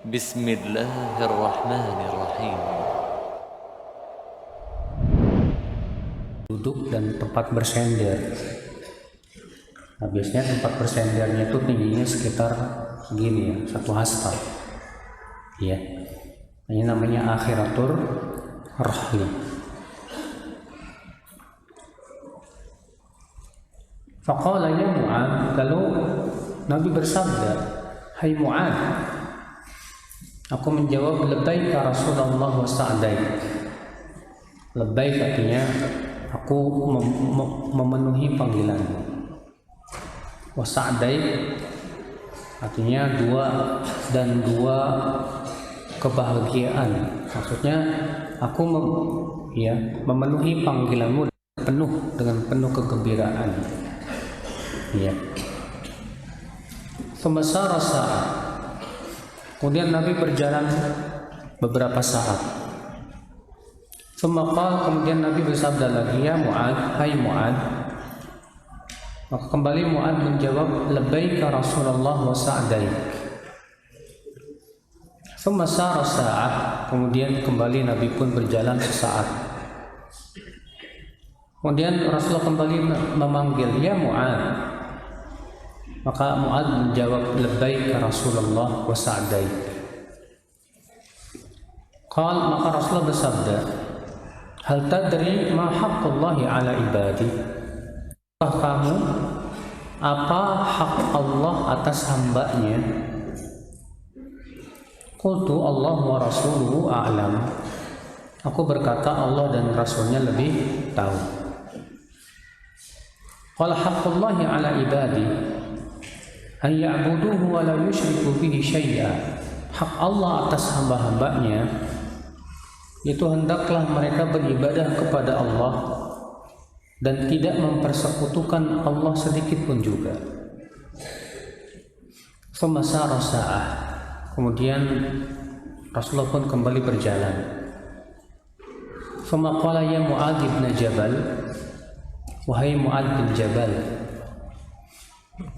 Bismillahirrahmanirrahim. Duduk dan tempat bersender. Nah, biasanya tempat bersendernya itu tingginya sekitar segini ya, 1 hasta. Ya, ini namanya akhiratur rahli. Faqala ya Mu'ad, lalu Nabi bersabda, hai Mu'ad, aku menjawab labbaik ya Rasulullah wa sa'daik. Labbaik artinya aku memenuhi panggilanmu. Wa sa'daik artinya dua kebahagiaan. Maksudnya aku memenuhi panggilanmu dengan penuh kegembiraan. Ya. Semasa rasa. Kemudian Nabi berjalan beberapa saat. Kemudian Nabi bersabda lagi, ya Mu'ad, hai Mu'ad. Maka kembali Mu'ad menjawab, labbaika Rasulullah wa sa'daik. Semasa sa'ah. Kemudian kembali Nabi pun berjalan sesaat. Kemudian Rasulullah kembali memanggil, ya Mu'ad. Maka Mu'ad menjawab, labbaika Rasulullah wa sa'daik. Maka Rasulullah bersabda, hal tadri ma haqqullahi ala ibadi? Apakah kamu apa hak Allah atas hambanya? Qultu Allah wa rasuluhu a'lam. Aku berkata Allah dan Rasulnya lebih tahu. Qala haqqullahi ala ibadi an ya'buduhu wa la yusyriku bihi syai'a. Hak Allah atas hamba-hambanya itu hendaklah mereka beribadah kepada Allah dan tidak mempersekutukan Allah sedikit pun juga. Semasa sa'ah. Kemudian Rasulullah pun kembali berjalan. Qala ya Mu'adz bin Jabal, wahai Mu'adz bin Jabal,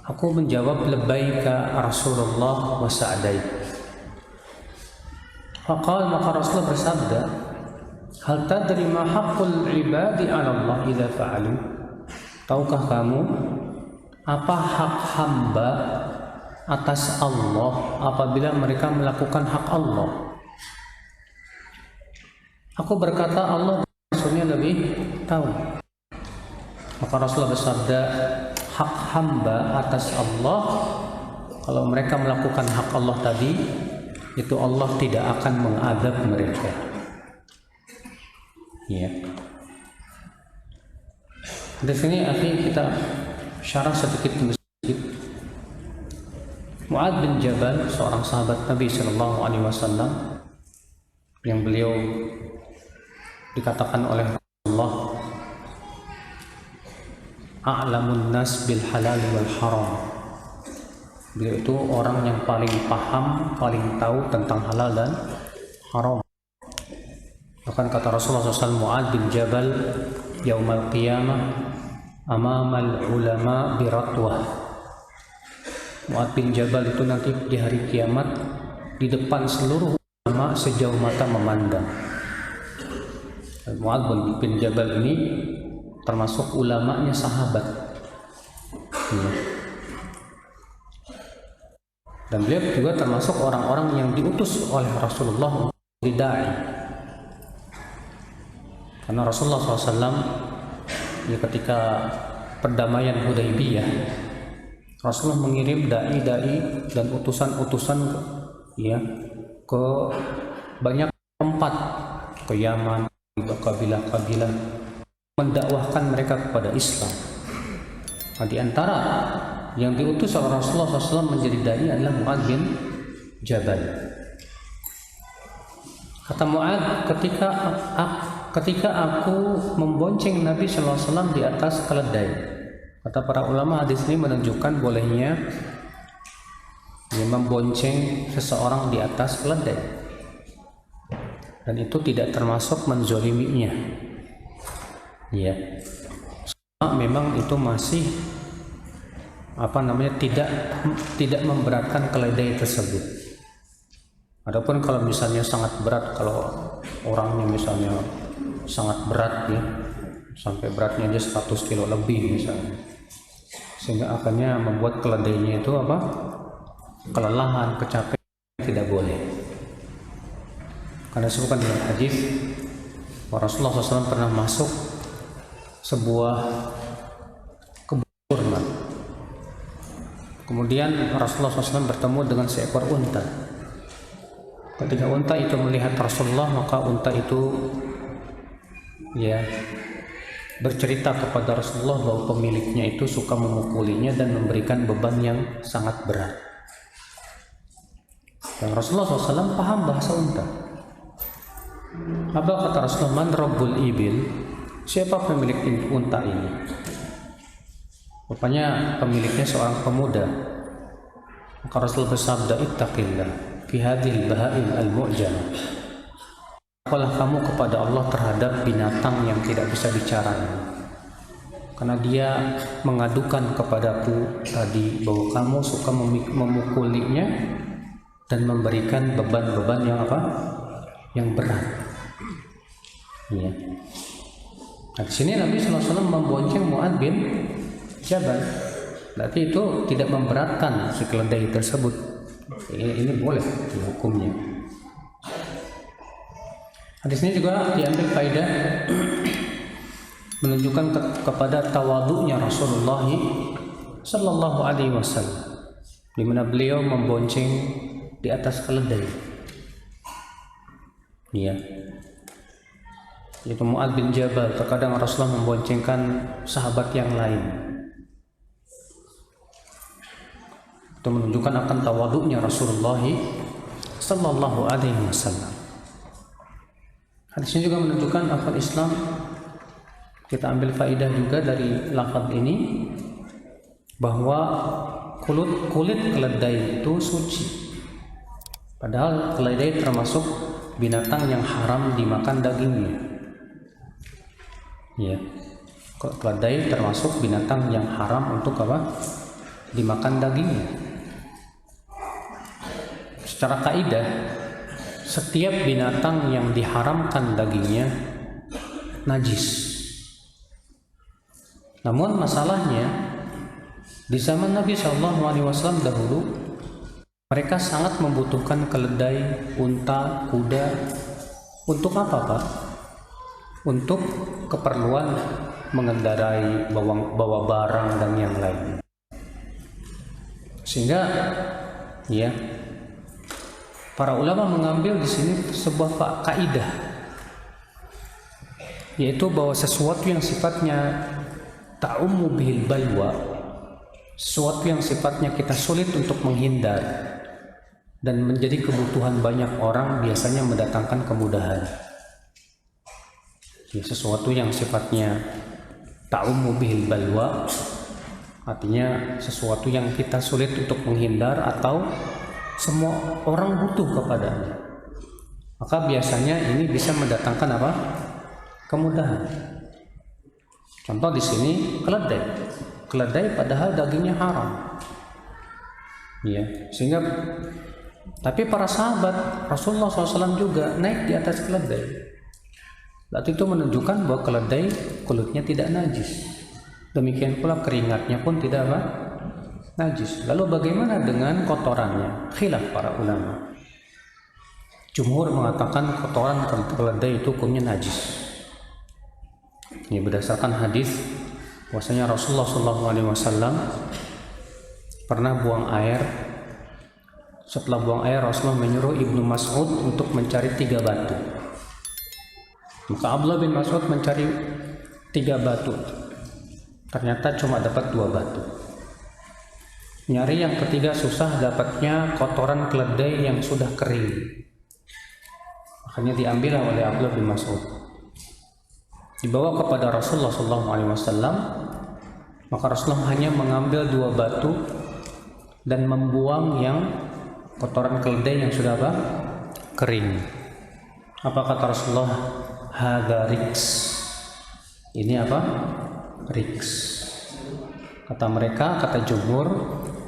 aku menjawab labbaika Rasulullah wa sa'daik. Maka Rasulullah bersabda, hal tadri ma haqqul ibadi 'ala Allah idza fa'alu? Tahukah kamu apa hak hamba atas Allah apabila mereka melakukan hak Allah? Aku berkata Allah dan Rasulnya lebih tahu. Maka Rasulullah bersabda, hak hamba atas Allah, kalau mereka melakukan hak Allah tadi, itu Allah tidak akan mengadab mereka. Ya. Di sini kita syarah sedikit demi sedikit. Mu'adz bin Jabal, seorang sahabat Nabi Shallallahu Alaihi Wasallam, yang beliau dikatakan oleh Rasulullah a'lamun nas bil halal wal haram. Beliau itu orang yang paling paham, paling tahu tentang halal dan haram. Bahkan kata Rasulullah SAW, Mu'adz bin Jabal yaumal qiyamah amamal ulama biratwah. Mu'adz bin Jabal itu nanti di hari kiamat di depan seluruh ulama sejauh mata memandang. Mu'adz bin Jabal ini termasuk ulamanya sahabat. Dan beliau juga termasuk orang-orang yang diutus oleh Rasulullah untuk didai. Karena Rasulullah SAW ketika perdamaian Hudaybiyah, Rasulullah mengirim dai-dai dan utusan-utusan ke banyak tempat, ke Yaman, ke kabilah-kabilah, mendakwahkan mereka kepada Islam. Nah, di antara yang diutus oleh Rasulullah SAW menjadi dai adalah Mu'adz bin Jabal. Kata Mu'adz, ketika aku membonceng Nabi SAW di atas keledai. Kata para ulama, hadis ini menunjukkan bolehnya membonceng seseorang di atas keledai, dan itu tidak termasuk menzoliminya. Ya, memang itu masih tidak memberatkan keledai tersebut. Adapun kalau misalnya sangat berat, kalau orangnya misalnya sangat berat ya, sampai beratnya dia 100 kilo lebih misalnya, sehingga akhirnya membuat keledainya itu apa, kelelahan, kecapean, tidak boleh. Karena disebutkan dalam hadis Rasulullah SAW pernah masuk sebuah kebun kurma. Kemudian Rasulullah SAW bertemu dengan seekor unta. Ketika unta itu melihat Rasulullah, maka unta itu ya bercerita kepada Rasulullah bahwa pemiliknya itu suka memukulinya dan memberikan beban yang sangat berat. Dan Rasulullah SAW paham bahasa unta. Apa kata Rasulullah? Man Rabbul Ibil? Siapa pemilik unta ini? Rupanya pemiliknya seorang pemuda. Maka Rasulullah bersabda, ittaqillah fi hadhil bahaim al-mu'jamah. Takwalah kamu kepada Allah terhadap binatang yang tidak bisa bicara, karena dia mengadukan kepadaku tadi bahwa kamu suka memukulinya dan memberikan beban-beban yang apa? Yang berat. Ya. Nah, di sini Nabi SAW membonceng Mu'adz bin Jabal. Berarti itu tidak memberatkan si keledai tersebut. Ini boleh hukumnya. Hadis ini juga diambil faedah menunjukkan kepada tawadhu'nya Rasulullah sallallahu alaihi wasallam, di mana beliau membonceng di atas keledai. Ya. Itu Mu'adz bin Jabal. Terkadang Rasulullah memboncengkan sahabat yang lain. Itu menunjukkan akan tawadhu'nya Rasulullah sallallahu alaihi wasallam. Hadis ini juga menunjukkan akal Islam. Kita ambil faedah juga dari lafaz ini bahwa kulit keledai itu suci. Padahal keledai termasuk binatang yang haram dimakan dagingnya. Ya, keledai termasuk binatang yang haram untuk apa? Dimakan dagingnya. Secara kaidah, setiap binatang yang diharamkan dagingnya najis. Namun masalahnya di zaman Nabi SAW dahulu, mereka sangat membutuhkan keledai, unta, kuda. Untuk apa, Pak? Untuk keperluan mengendarai, bawa barang dan yang lain. Sehingga ya, para ulama mengambil di sini sebuah kaidah, yaitu bahwa sesuatu yang sifatnya ta'ummu bihil balwa, sesuatu yang sifatnya kita sulit untuk menghindar dan menjadi kebutuhan banyak orang, biasanya mendatangkan kemudahan. Ya, sesuatu yang sifatnya ta'ummu bihil balwa, artinya sesuatu yang kita sulit untuk menghindar atau semua orang butuh kepadanya, maka biasanya ini bisa mendatangkan apa? Kemudahan. Contoh di sini keledai padahal dagingnya haram. Ya, sehingga tapi para sahabat Rasulullah SAW juga naik di atas keledai. Berarti itu menunjukkan bahwa keledai kulitnya tidak najis. Demikian pula keringatnya pun tidak apa? Najis. Lalu bagaimana dengan kotorannya? Khilaf para ulama. Jumhur mengatakan kotoran keledai itu hukumnya najis. Ini berdasarkan hadis bahwasanya Rasulullah SAW pernah buang air. Setelah buang air, Rasulullah menyuruh Ibnu Mas'ud untuk mencari 3 batu. Maka Abdullah bin Mas'ud mencari 3 batu. Ternyata cuma dapat 2 batu. Nyari yang ketiga susah, dapatnya kotoran keledai yang sudah kering. Makanya diambil oleh Abdullah bin Mas'ud, dibawa kepada Rasulullah SAW. Maka Rasulullah hanya mengambil 2 batu dan membuang yang kotoran keledai yang sudah apa? Kering. Apa kata Rasulullah? Hadza riks. Ini apa? Riks. Kata mereka, kata jumhur,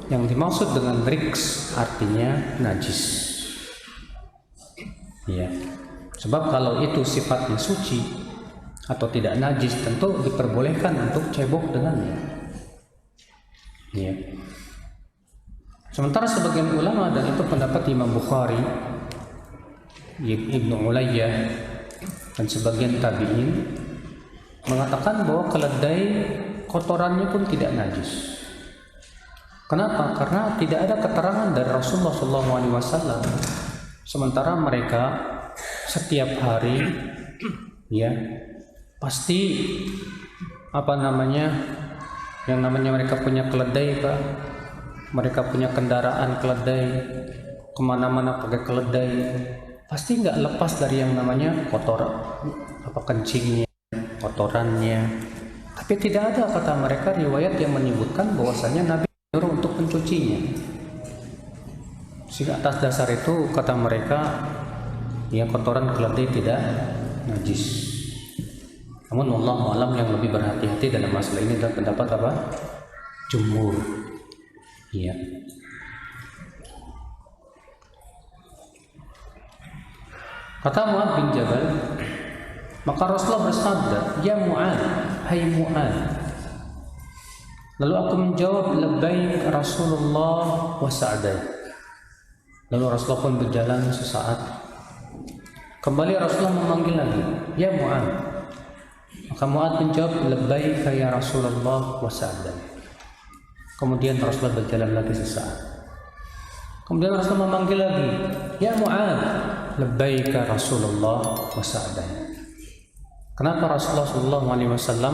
yang dimaksud dengan riks artinya najis. Ya. Sebab kalau itu sifatnya suci atau tidak najis, tentu diperbolehkan untuk cebok dengannya. Ya. Sementara sebagian ulama, dan itu pendapat Imam Bukhari, Ibnu Ulayyah, dan sebagian tabi'in, mengatakan bahwa keledai kotorannya pun tidak najis. Kenapa? Karena tidak ada keterangan dari Rasulullah SAW. Sementara mereka setiap hari, ya, pasti yang namanya mereka punya keledai, Pak. Mereka punya kendaraan keledai, kemana-mana pakai keledai, pasti nggak lepas dari yang namanya kencingnya, kotorannya. Tapi tidak ada, kata mereka, riwayat yang menyebutkan bahwasanya Nabi menyuruh untuk mencucinya. Sehingga atas dasar itu, kata mereka, ya, kotoran keledai tidak najis. Namun wallahu alam, yang lebih berhati-hati dalam masalah ini adalah pendapat apa? Jumhur. Ya. Kata Mu'adz bin Jabal, maka Rasulullah bersabda, "Ya Mu'adz, hai Mu'adz." Lalu aku menjawab, "Labbaik Rasulullah wa sa'daik." Lalu Rasulullah pun berjalan sesaat. Kembali Rasulullah memanggil lagi, "Ya Mu'adz." Maka Mu'adz menjawab, "Labbaik ya Rasulullah wa sa'daik." Kemudian Rasulullah berjalan lagi sesaat. Kemudian Rasulullah memanggil lagi, "Ya Mu'adz, labbaik Rasulullah wa sa'daik." Kenapa Rasulullah SAW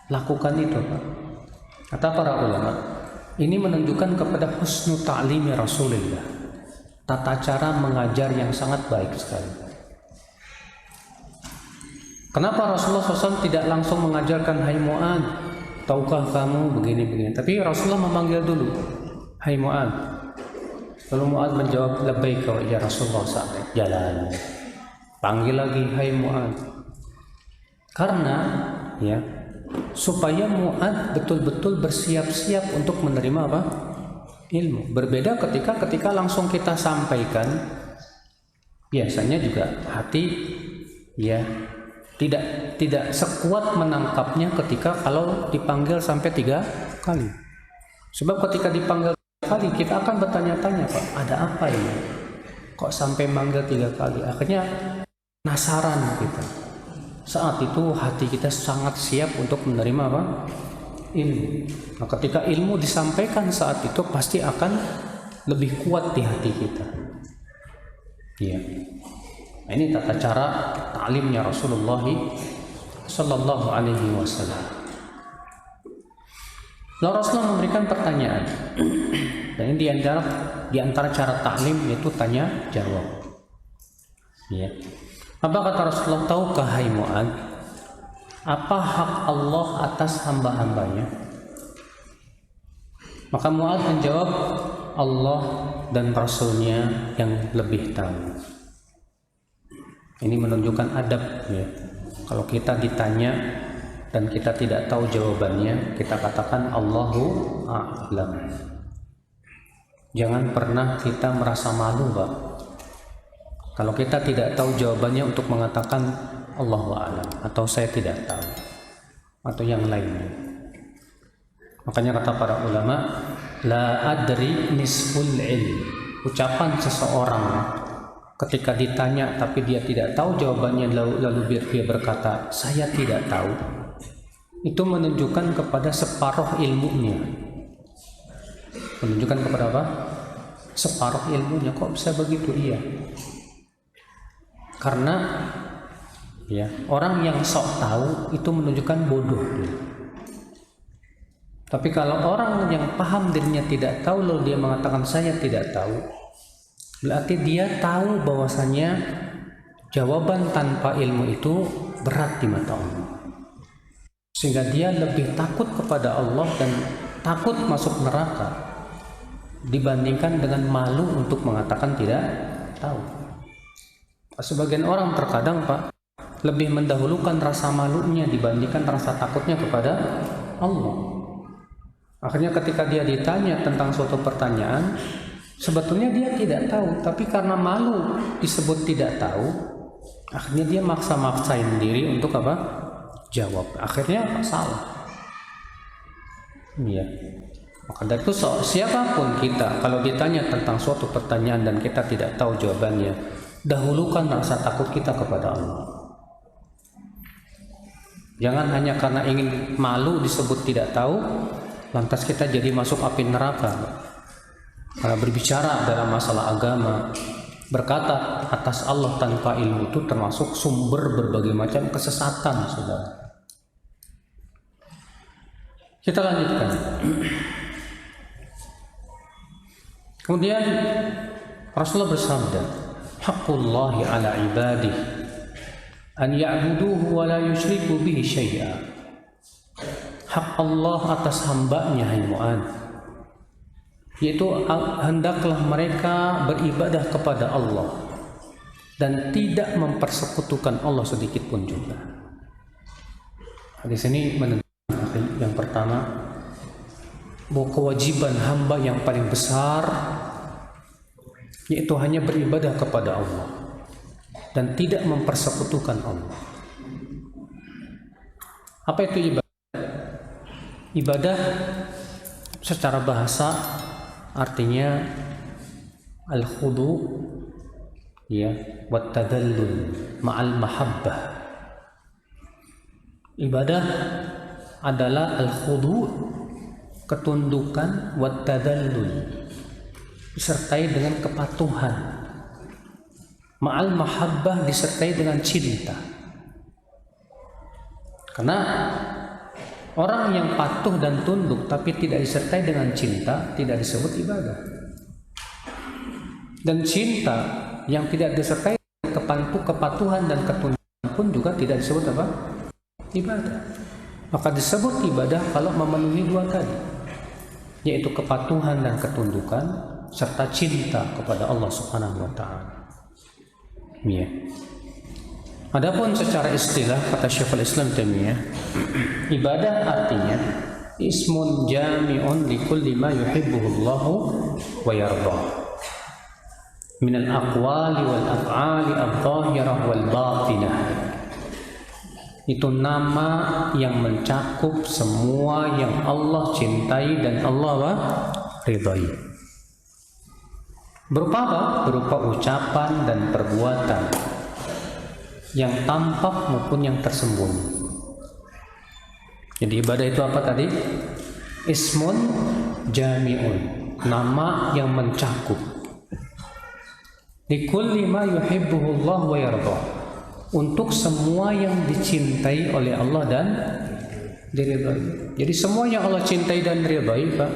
lakukan itu, Pak? Kata para ulama, ini menunjukkan kepada husnu ta'limi Rasulullah, tata cara mengajar yang sangat baik sekali. Kenapa Rasulullah SAW tidak langsung mengajarkan, "Hai Mu'adz, tahukah kamu begini-begini?" Tapi Rasulullah memanggil dulu, "Hai Mu'adz." Lalu Mu'adz menjawab, "Labbaik ya Rasulullah SAW." Jalan. Panggil lagi, "Hai Mu'adz." Karena, ya, supaya Mu'adz betul-betul bersiap-siap untuk menerima apa? Ilmu. Berbeda ketika langsung kita sampaikan, biasanya juga hati, ya, tidak sekuat menangkapnya ketika kalau dipanggil sampai 3 kali. Sebab ketika dipanggil 3 kali, kita akan bertanya-tanya, "Pak, ada apa ini? Kok sampai manggil 3 kali?" Akhirnya penasaran kita. Saat itu hati kita sangat siap untuk menerima apa? Ilmu. Nah, ketika ilmu disampaikan saat itu, pasti akan lebih kuat di hati kita. Iya. Nah, ini tata cara ta'limnya Rasulullah Sallallahu Alaihi Wasallam. Lalu Rasulullah memberikan pertanyaan, dan ini di antara cara ta'lim, yaitu tanya jawab. Ya. Apa kata Rasulullah? "Tahukah hai Mu'adz, apa hak Allah atas hamba-hambanya?" Maka Mu'adz menjawab, "Allah dan Rasulnya yang lebih tahu." Ini menunjukkan adab, ya. Kalau kita ditanya dan kita tidak tahu jawabannya, kita katakan Allahu a'lam. Jangan pernah kita merasa malu, Pak. Kalau kita tidak tahu jawabannya, untuk mengatakan Allahu a'lam atau saya tidak tahu atau yang lainnya. Makanya kata para ulama, la adri nisful ilm. Ucapan seseorang ketika ditanya tapi dia tidak tahu jawabannya, lalu dia berkata saya tidak tahu, itu menunjukkan kepada separuh ilmunya. Menunjukkan kepada apa? Separuh ilmunya. Kok bisa begitu? Iya, karena, ya, orang yang sok tahu itu menunjukkan bodoh. Tapi kalau orang yang paham dirinya tidak tahu lalu dia mengatakan saya tidak tahu, berarti dia tahu bahwasanya jawaban tanpa ilmu itu berat di mata Allah, sehingga dia lebih takut kepada Allah dan takut masuk neraka dibandingkan dengan malu untuk mengatakan tidak tahu. Sebagian orang terkadang, Pak, lebih mendahulukan rasa malunya dibandingkan rasa takutnya kepada Allah. Akhirnya ketika dia ditanya tentang suatu pertanyaan, Sebetulnya dia tidak tahu, tapi karena malu disebut tidak tahu, akhirnya dia maksa-maksain diri untuk apa? Jawab. Akhirnya salah. Iya. Maka dari itu siapapun kita, kalau ditanya tentang suatu pertanyaan dan kita tidak tahu jawabannya, dahulukan rasa takut kita kepada Allah. Jangan hanya karena ingin malu disebut tidak tahu, lantas kita jadi masuk api neraka. Karena berbicara dalam masalah agama, berkata atas Allah tanpa ilmu itu termasuk sumber berbagai macam kesesatan, saudara. Kita lanjutkan. Kemudian Rasulullah bersabda, "Haqqullahi ala ibadihi an ya'buduhu wa la yusyriku bihi syai'a." Hak Allah atas hambanya, hai Mu'ad, yaitu hendaklah mereka beribadah kepada Allah dan tidak mempersekutukan Allah sedikit pun juga. Di sini menentukan yang pertama, bahwa kewajiban hamba yang paling besar yaitu hanya beribadah kepada Allah dan tidak mempersekutukan Allah. Apa itu ibadah? Ibadah secara bahasa artinya al-khudu, ya, wat tadallul ma'al mahabbah. Ibadah adalah al-khudu, ketundukan, wat tadallul, disertai dengan kepatuhan, ma'al mahabbah, disertai dengan cinta. Karena orang yang patuh dan tunduk tapi tidak disertai dengan cinta tidak disebut ibadah. Dan cinta yang tidak disertai dengan kepatuhan dan ketundukan pun juga tidak disebut apa? Ibadah. Maka disebut ibadah kalau memenuhi dua tadi, yaitu kepatuhan dan ketundukan serta cinta kepada Allah Subhanahu wa taala. Ya. Adapun secara istilah kata Syekhul Islam Taimiyah, ibadah artinya ismun jami'un likulli ma yuhibbuhu Allah wa yardah min al-aqwali wal af'ali adh-dhahirah wal batinah. Itu nama yang mencakup semua yang Allah cintai dan Allah ridhai. Berupa apa? Berupa ucapan dan perbuatan yang tampak maupun yang tersembunyi. Jadi ibadah itu apa tadi? Ismun jami'un, nama yang mencakup likulli ma yuhibbuhu Allah wa yardah, untuk semua yang dicintai oleh Allah dan diridhai. Jadi semua yang Allah cintai dan ridhai, Pak,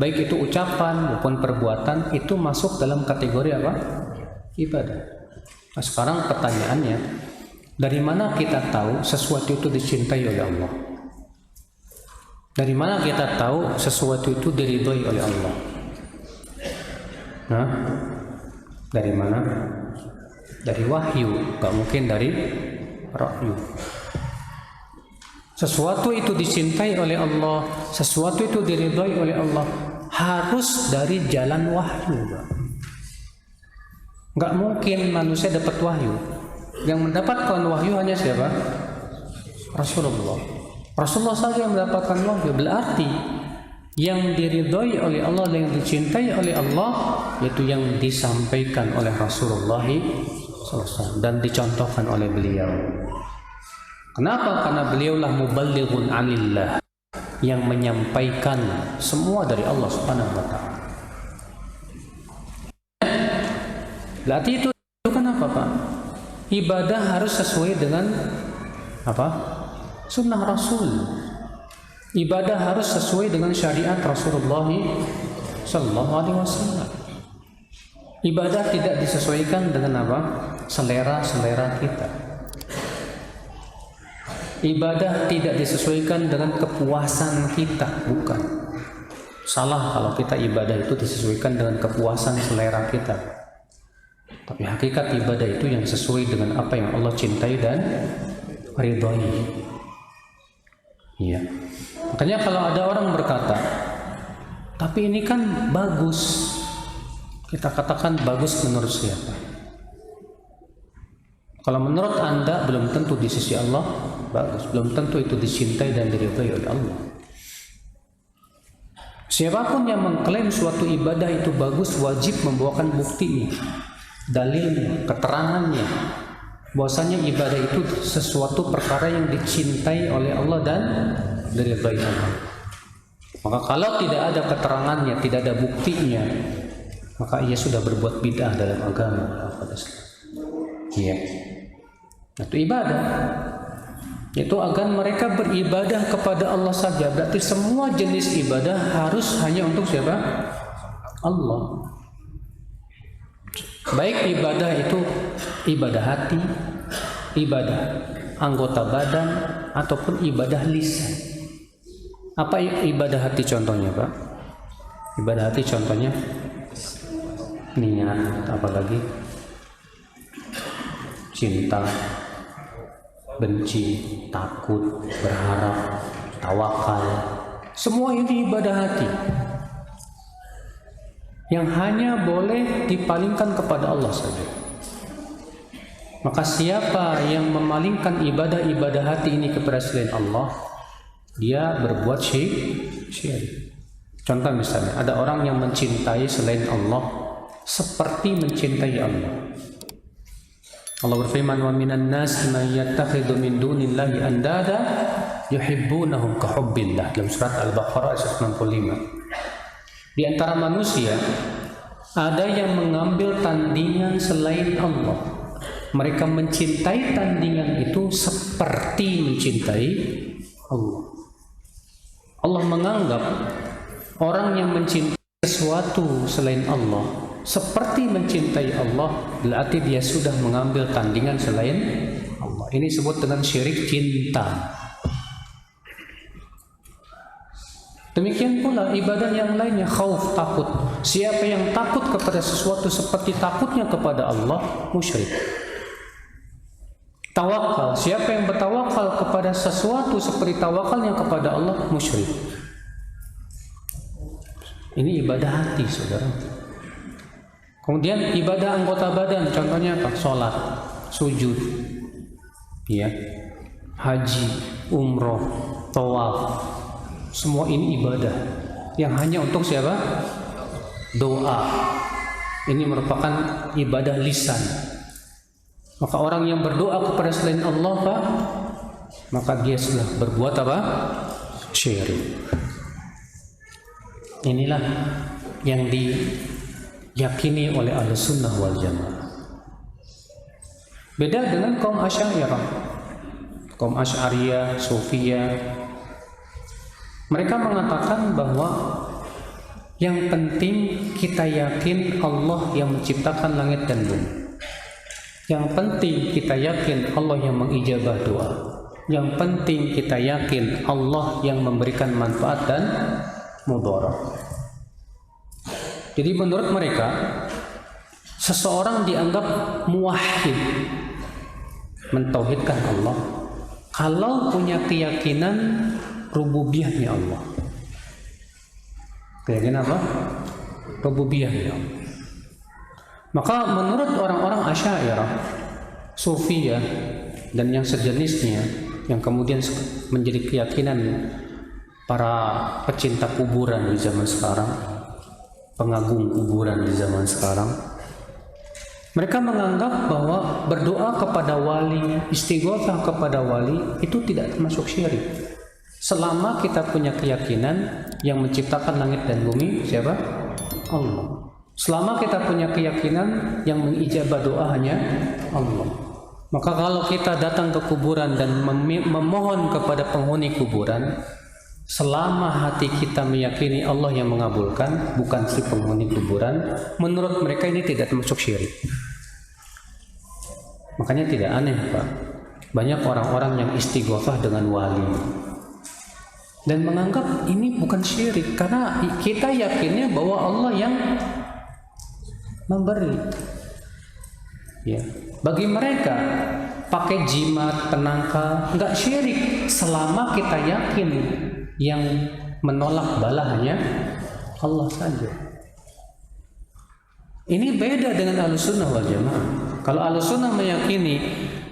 baik itu ucapan maupun perbuatan, itu masuk dalam kategori apa? Ibadah. Nah, sekarang pertanyaannya, dari mana kita tahu sesuatu itu dicintai oleh Allah? Dari mana kita tahu sesuatu itu diridhai oleh Allah? Nah, dari mana? Dari wahyu, gak mungkin dari ra'yu. Sesuatu itu dicintai oleh Allah, sesuatu itu diridhai oleh Allah, harus dari jalan wahyu, Pak. Gak mungkin manusia dapat wahyu. Yang mendapatkan wahyu hanya siapa? Rasulullah. Rasulullah saja yang mendapatkan wahyu. Berarti yang diridhai oleh Allah, yang dicintai oleh Allah, yaitu yang disampaikan oleh Rasulullah SAW dan dicontohkan oleh beliau. Kenapa? Karena beliaulah muballighun anillah, yang menyampaikan semua dari Allah Subhanahu wa taala. Berarti itu kan apa, Pak? Ibadah harus sesuai dengan apa? Sunnah Rasul. Ibadah harus sesuai dengan syariat Rasulullah Sallallahu Alaihi Wasallam. Ibadah tidak disesuaikan dengan apa? Selera kita. Ibadah tidak disesuaikan dengan kepuasan kita, bukan. Salah kalau kita ibadah itu disesuaikan dengan kepuasan selera kita. Tapi hakikat ibadah itu yang sesuai dengan apa yang Allah cintai dan ridhai. Iya. Makanya kalau ada orang berkata, tapi ini kan bagus, Kita katakan bagus menurut siapa? Kalau menurut Anda belum tentu di sisi Allah bagus, belum tentu itu dicintai dan diridhai oleh Allah. Siapapun yang mengklaim suatu ibadah itu bagus wajib membawakan buktinya, dalilnya, keterangannya, bahwasanya ibadah itu sesuatu perkara yang dicintai oleh Allah dan diridhai Allah. Maka kalau tidak ada keterangannya, tidak ada buktinya, maka ia sudah berbuat bid'ah dalam agama pada Islam. Iya. Itu ibadah. Itu agar mereka beribadah kepada Allah saja. Berarti semua jenis ibadah harus hanya untuk siapa? Allah. Baik ibadah itu ibadah hati, ibadah anggota badan, ataupun ibadah lisan. Apa ibadah hati contohnya, Pak? Ibadah hati contohnya niat, apalagi cinta, benci, takut, berharap, tawakal. Semua ini ibadah hati yang hanya boleh dipalingkan kepada Allah saja. Maka siapa yang memalingkan ibadah-ibadah hati ini kepada selain Allah, dia berbuat syirik. Contoh misalnya, ada orang yang mencintai selain Allah seperti mencintai Allah. Allah berfirman, wa minan nas man yattakhidhu min dunillahi andada yuhibbunahum ka hubbillah, dalam surat Al-Baqarah ayat 95. Di antara manusia ada yang mengambil tandingan selain Allah. Mereka mencintai tandingan itu seperti mencintai Allah. Allah menganggap orang yang mencintai sesuatu selain Allah seperti mencintai Allah, berarti dia sudah mengambil tandingan selain Allah. Ini disebut dengan syirik cinta. Demikian pula ibadah yang lainnya, khauf, takut. Siapa yang takut kepada sesuatu seperti takutnya kepada Allah, musyrik. Tawakal, siapa yang bertawakal kepada sesuatu seperti tawakalnya kepada Allah, musyrik. Ini ibadah hati, saudara. Kemudian ibadah anggota badan, contohnya apa? Sholat, sujud, ya, haji, umroh, tawaf. Semua ini ibadah yang hanya untuk siapa? Doa. Ini merupakan ibadah lisan. Maka orang yang berdoa kepada selain Allah, Pak, maka dia sudah berbuat apa? Syirik. Inilah yang diyakini oleh Ahlussunnah wal Jamaah. Beda dengan kaum Asy'ariyah, kaum Asy'ariyah, Sufiyah. Mereka mengatakan bahwa yang penting kita yakin Allah yang menciptakan langit dan bumi. Yang penting kita yakin Allah yang mengijabah doa. Yang penting kita yakin Allah yang memberikan manfaat dan mudarat. Jadi menurut mereka, seseorang dianggap muwahhid, mentauhidkan Allah, kalau punya keyakinan rububiyahnya Allah. Keyakinan apa? Rububiyahnya Allah. Maka menurut orang-orang Asy'ariyah, Sufiyah, dan yang sejenisnya, yang kemudian menjadi keyakinan para pecinta kuburan di zaman sekarang, pengagung kuburan di zaman sekarang, mereka menganggap bahwa berdoa kepada wali, istighotsah kepada wali itu tidak termasuk syirik. Selama kita punya keyakinan yang menciptakan langit dan bumi siapa? Allah. Selama kita punya keyakinan yang mengijabah doa hanya Allah. Maka kalau kita datang ke kuburan dan memohon kepada penghuni kuburan, selama hati kita meyakini Allah yang mengabulkan, bukan si penghuni kuburan, menurut mereka ini tidak termasuk syirik. Makanya tidak aneh, Pak, banyak orang-orang yang istighotsah dengan wali dan menganggap ini bukan syirik karena kita yakinnya bahwa Allah yang memberi. Ya, bagi mereka pakai jimat, penangkal enggak syirik selama kita yakin yang menolak bala hanya Allah saja. Ini beda dengan Ahlussunnah wal Jamaah. Kalau Ahlussunnah meyakini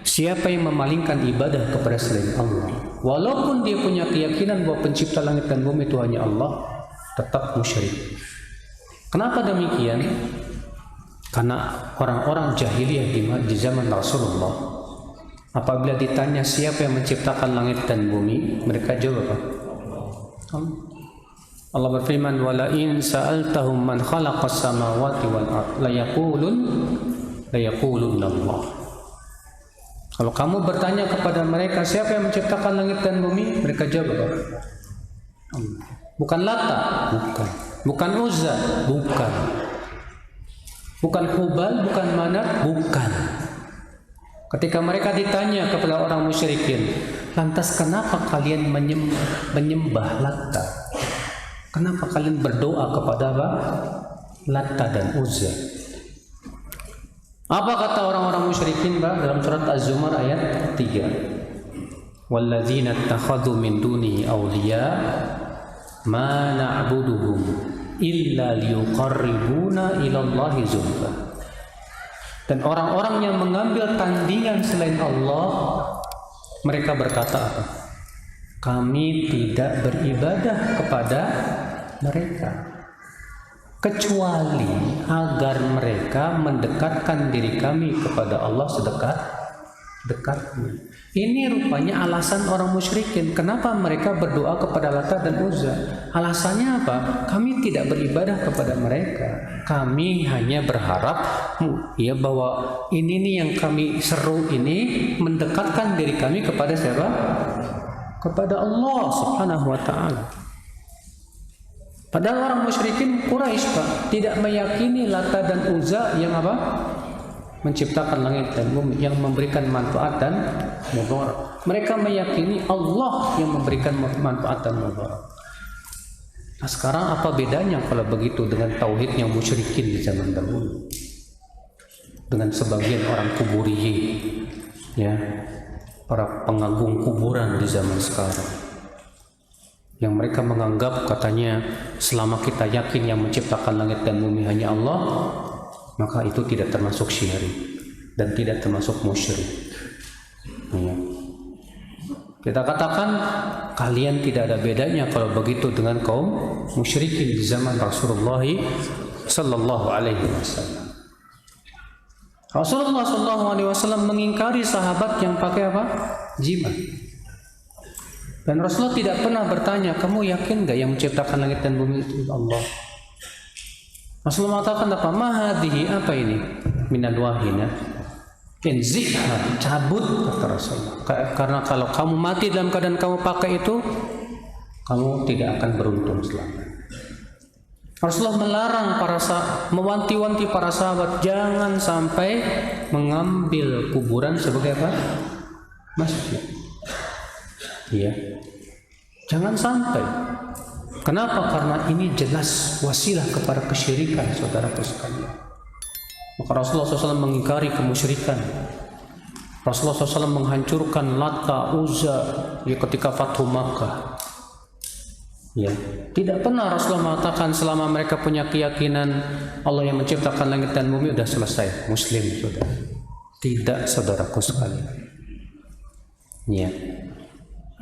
siapa yang memalingkan ibadah kepada selain Allah, walaupun dia punya keyakinan bahwa pencipta langit dan bumi itu hanya Allah, tetap musyrik. Kenapa demikian? Karena orang-orang jahiliyah di zaman Rasulullah, apabila ditanya siapa yang menciptakan langit dan bumi, mereka jawab apa? Allah berfirman, "Wala in sa'altahum man khalaqas samawati wal ard la yaqulunna Allah." Kalau kamu bertanya kepada mereka siapa yang menciptakan langit dan bumi, mereka jawab apa? Bukan Lata, bukan Uzza, bukan Hubal, bukan Manat, bukan. Ketika mereka ditanya kepada orang musyrikin, lantas kenapa kalian menyembah Lata? Kenapa kalian berdoa kepada apa? Lata dan Uzza. Apa kata orang-orang musyrikin, Pak, dalam surat Az-Zumar ayat 3? Walladzina ittakhadhu min dunihi awliya ma na'buduhum illa liyuqarribuna ilallahi zulfa. Dan orang-orang yang mengambil tandingan selain Allah, mereka berkata apa? Kami tidak beribadah kepada mereka kecuali agar mereka mendekatkan diri kami kepada Allah sedekat-dekatnya. Ini rupanya alasan orang musyrikin. Kenapa mereka berdoa kepada Lata dan Uzza? Alasannya apa? Kami tidak beribadah kepada mereka. Kami hanya berharap ya bahwa ini nih yang kami seru ini mendekatkan diri kami kepada siapa? Kepada Allah Subhanahu wa ta'ala. Padahal orang musyrikin Quraisy, Pak, tidak meyakini Lata dan Uzza yang apa? Menciptakan langit dan bumi, yang memberikan manfaat dan mudarat. Mereka meyakini Allah yang memberikan manfaat dan mudarat. Nah, sekarang apa bedanya kalau begitu dengan tauhid yang musyrikin di zaman dahulu? Dengan sebagian orang kuburiyin, ya, para pengagung kuburan di zaman sekarang, yang mereka menganggap katanya selama kita yakin yang menciptakan langit dan bumi hanya Allah, maka itu tidak termasuk syirik dan tidak termasuk musyrik. Ya. Kita katakan kalian tidak ada bedanya kalau begitu dengan kaum musyrikin di zaman Rasulullah sallallahu alaihi wasallam. Rasulullah sallallahu alaihi wasallam mengingkari sahabat yang pakai apa? Jimat. Dan Rasulullah tidak pernah bertanya, kamu yakin gak yang menciptakan langit dan bumi itu Allah? Rasulullah mengatakan apa? Mahadihi, apa ini? Minal wahina. Inzihha, cabut, kata Rasulullah. Karena kalau kamu mati dalam keadaan kamu pakai itu, kamu tidak akan beruntung selamanya. Rasulullah melarang mewanti-wanti para sahabat jangan sampai mengambil kuburan sebagai apa? Masjid. Ya, jangan sampai. Kenapa? Karena ini jelas wasilah kepada kesyirikan, saudaraku sekalian. Maka Rasulullah SAW mengingkari kemusyrikan. Rasulullah SAW menghancurkan Lata, Uzza ya, ketika Fathu Makkah. Ya, tidak pernah Rasulullah mengatakan selama mereka punya keyakinan Allah yang menciptakan langit dan bumi sudah selesai, Muslim saudara. Tidak, saudaraku sekalian. Ya.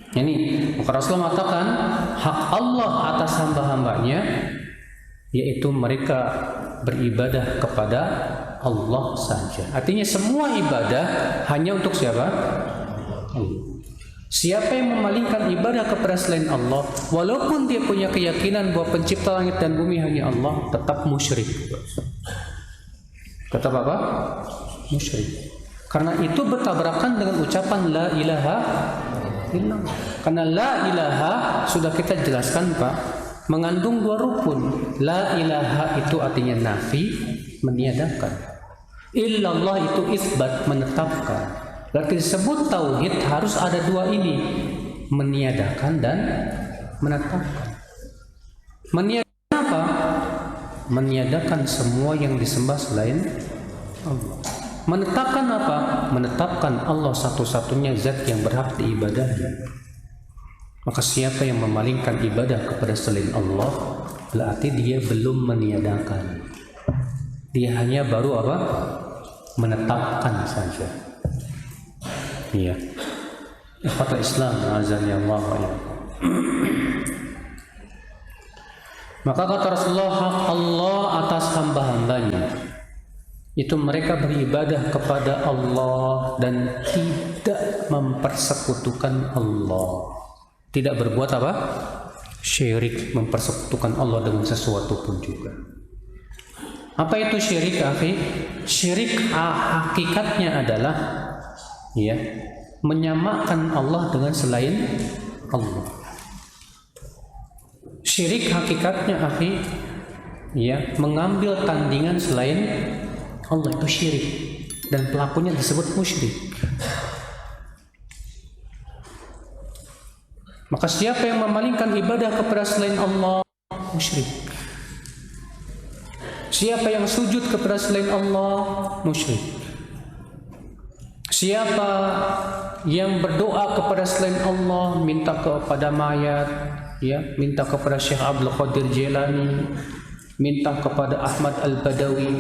Ini maka Rasulullah mengatakan hak Allah atas hamba-hambanya yaitu mereka beribadah kepada Allah saja. Artinya semua ibadah hanya untuk siapa? Allah. Siapa yang memalingkan ibadah kepada selain Allah, walaupun dia punya keyakinan bahwa pencipta langit dan bumi hanya Allah, tetap musyrik. Tetap apa? Musyrik. Karena itu bertabrakan dengan ucapan la ilaha illallah. Karena la ilaha sudah kita jelaskan, Pak, mengandung dua rukun. La ilaha itu artinya nafi, meniadakan. Illallah itu isbat, menetapkan. Berarti disebut tauhid harus ada dua ini, meniadakan dan menetapkan. Meniadakan apa? Meniadakan semua yang disembah selain Allah. Menetapkan apa? Menetapkan Allah satu-satunya zat yang berhak diibadahi. Maka siapa yang memalingkan ibadah kepada selain Allah, berarti dia belum meniadakan. Dia hanya baru apa? Menetapkan saja. Iya. Ikhwatul Islam, azan ya Allah wa Maka kata Rasulullah, hak Allah atas hamba-hambanya itu mereka beribadah kepada Allah dan tidak mempersekutukan Allah. Tidak berbuat apa? Syirik, mempersekutukan Allah dengan sesuatu pun juga. Apa itu syirik, akhi? Syirik hakikatnya adalah ya, menyamakan Allah dengan selain Allah. Syirik hakikatnya, akhi, ya, mengambil tandingan selain Allah, itu syirik, dan pelakunya disebut musyrik. Maka siapa yang memalingkan ibadah kepada selain Allah, musyrik. Siapa yang sujud kepada selain Allah, musyrik. Siapa yang berdoa kepada selain Allah, minta kepada mayat, ya, minta kepada Syekh Abdul Qadir Jilani, minta kepada Ahmad Al-Badawi,